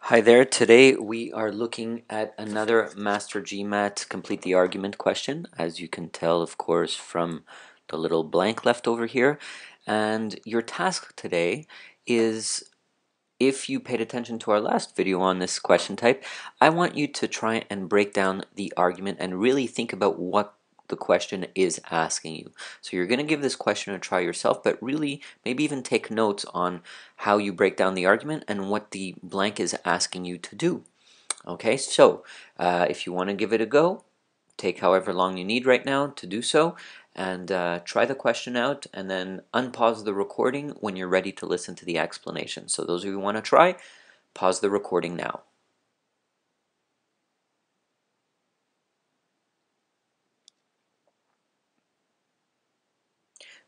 Hi there. Today we are looking at another MasterGMAT complete the argument question, as you can tell, of course, from the little blank left over here. And your task today is, if you paid attention to our last video on this question type, I want you to try and break down the argument and really think about what the question is asking you. So you're going to give this question a try yourself, but really maybe even take notes on how you break down the argument and what the blank is asking you to do. Okay, so if you want to give it a go, take however long you need right now to do so, and try the question out, and then unpause the recording when you're ready to listen to the explanation. So those of you who want to try, pause the recording now.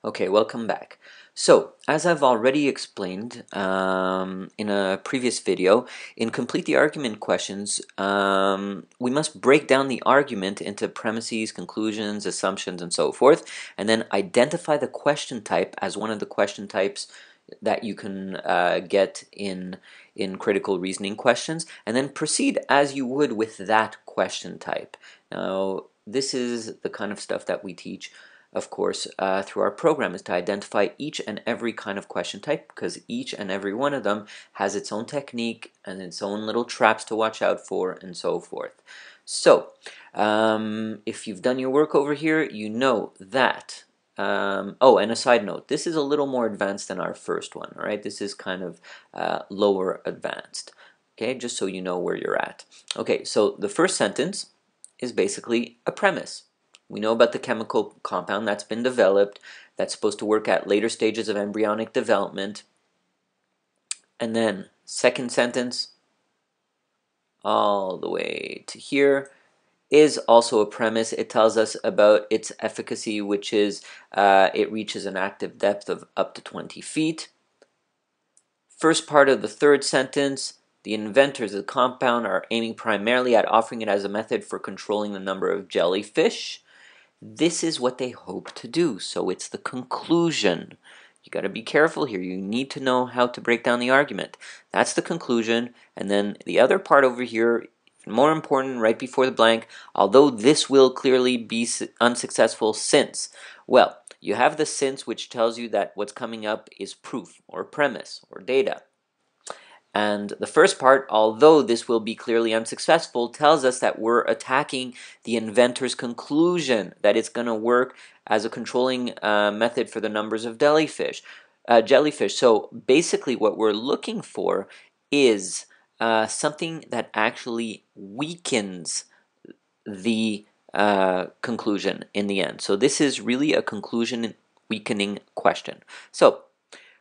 Okay, welcome back. So, as I've already explained in a previous video, in complete the argument questions, we must break down the argument into premises, conclusions, assumptions, and so forth, and then identify the question type as one of the question types that you can get in critical reasoning questions, and then proceed as you would with that question type. Now, this is the kind of stuff that we teach, of course, through our program, is to identify each and every kind of question type, because each and every one of them has its own technique and its own little traps to watch out for, and so forth. So, if you've done your work over here, you know that. Oh, and a side note, this is a little more advanced than our first one, all right? This is kind of lower advanced, okay? Just so you know where you're at. Okay, so the first sentence is basically a premise. We know about the chemical compound that's been developed, that's supposed to work at later stages of embryonic development. And then, second sentence, all the way to here, is also a premise. It tells us about its efficacy, which is it reaches an active depth of up to 20 feet. First part of the third sentence, the inventors of the compound are aiming primarily at offering it as a method for controlling the number of jellyfish. This is what they hope to do, so it's the conclusion. You got to be careful here. You need to know how to break down the argument. That's the conclusion, and then the other part over here, more important, right before the blank, although this will clearly be unsuccessful since. Well, you have the since, which tells you that what's coming up is proof or premise or data. And the first part, although this will be clearly unsuccessful, tells us that we're attacking the inventor's conclusion that it's going to work as a controlling method for the numbers of jellyfish. So basically what we're looking for is something that actually weakens the conclusion in the end. So this is really a conclusion weakening question. So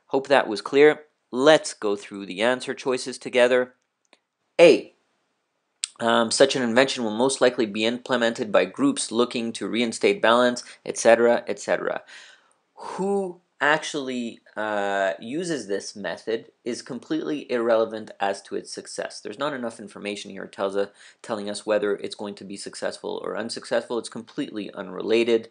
hope that was clear. Let's go through the answer choices together. A. Such an invention will most likely be implemented by groups looking to reinstate balance, etc., etc. Who actually uses this method is completely irrelevant as to its success. There's not enough information here telling us whether it's going to be successful or unsuccessful. It's completely unrelated.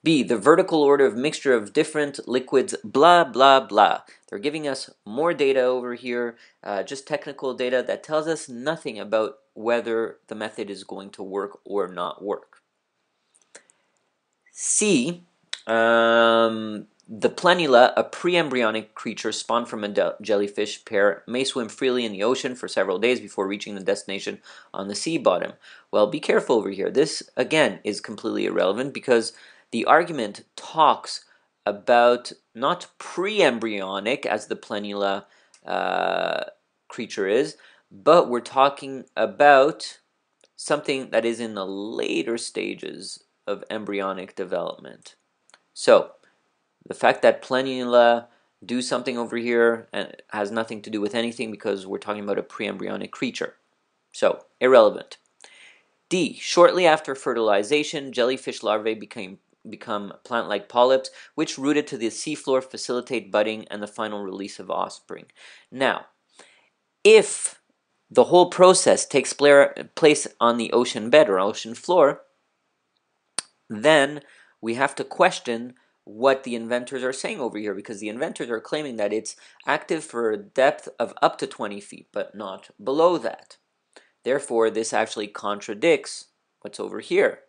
B, the vertical order of mixture of different liquids, blah, blah, blah. They're giving us more data over here, just technical data that tells us nothing about whether the method is going to work or not work. C, the planula, a pre-embryonic creature spawned from a jellyfish pair, may swim freely in the ocean for several days before reaching the destination on the sea bottom. Well, be careful over here. This, again, is completely irrelevant because the argument talks about not pre-embryonic, as the planula creature is, but we're talking about something that is in the later stages of embryonic development. So, the fact that planula do something over here has nothing to do with anything because we're talking about a pre-embryonic creature. So, irrelevant. D. Shortly after fertilization, jellyfish larvae become plant-like polyps, which rooted to the seafloor facilitate budding and the final release of offspring. Now, if the whole process takes place on the ocean bed or ocean floor, then we have to question what the inventors are saying over here, because the inventors are claiming that it's active for a depth of up to 20 feet, but not below that. Therefore, this actually contradicts what's over here.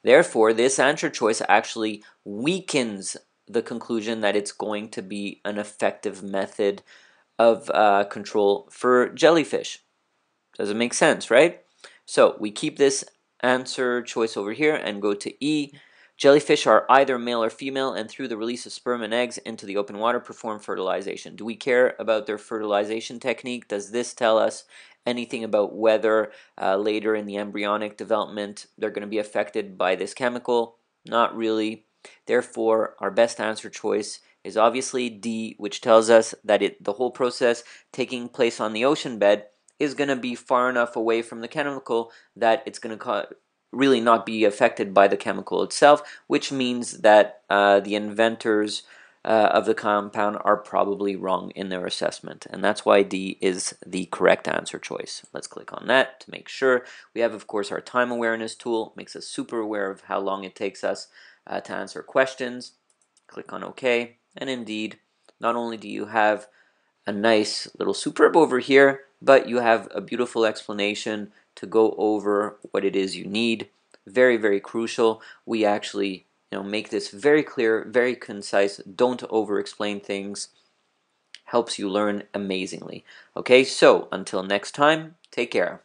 Therefore, this answer choice actually weakens the conclusion that it's going to be an effective method of control for jellyfish. Does it make sense, right? So we keep this answer choice over here and go to E. Jellyfish are either male or female, and through the release of sperm and eggs into the open water perform fertilization. Do we care about their fertilization technique? Does this tell us anything about whether later in the embryonic development they're going to be affected by this chemical? Not really. Therefore, our best answer choice is obviously D, which tells us that the whole process taking place on the ocean bed is going to be far enough away from the chemical that it's going to really not be affected by the chemical itself, which means that the inventors of the compound are probably wrong in their assessment. And that's why D is the correct answer choice. Let's click on that to make sure. We have, of course, our time awareness tool. Makes us super aware of how long it takes us to answer questions. Click on OK. And indeed, not only do you have a nice little superb over here, but you have a beautiful explanation to go over what it is you need. Very, very crucial. We actually make this very clear, very concise. Don't over explain things. Helps you learn amazingly. Okay, so until next time, take care.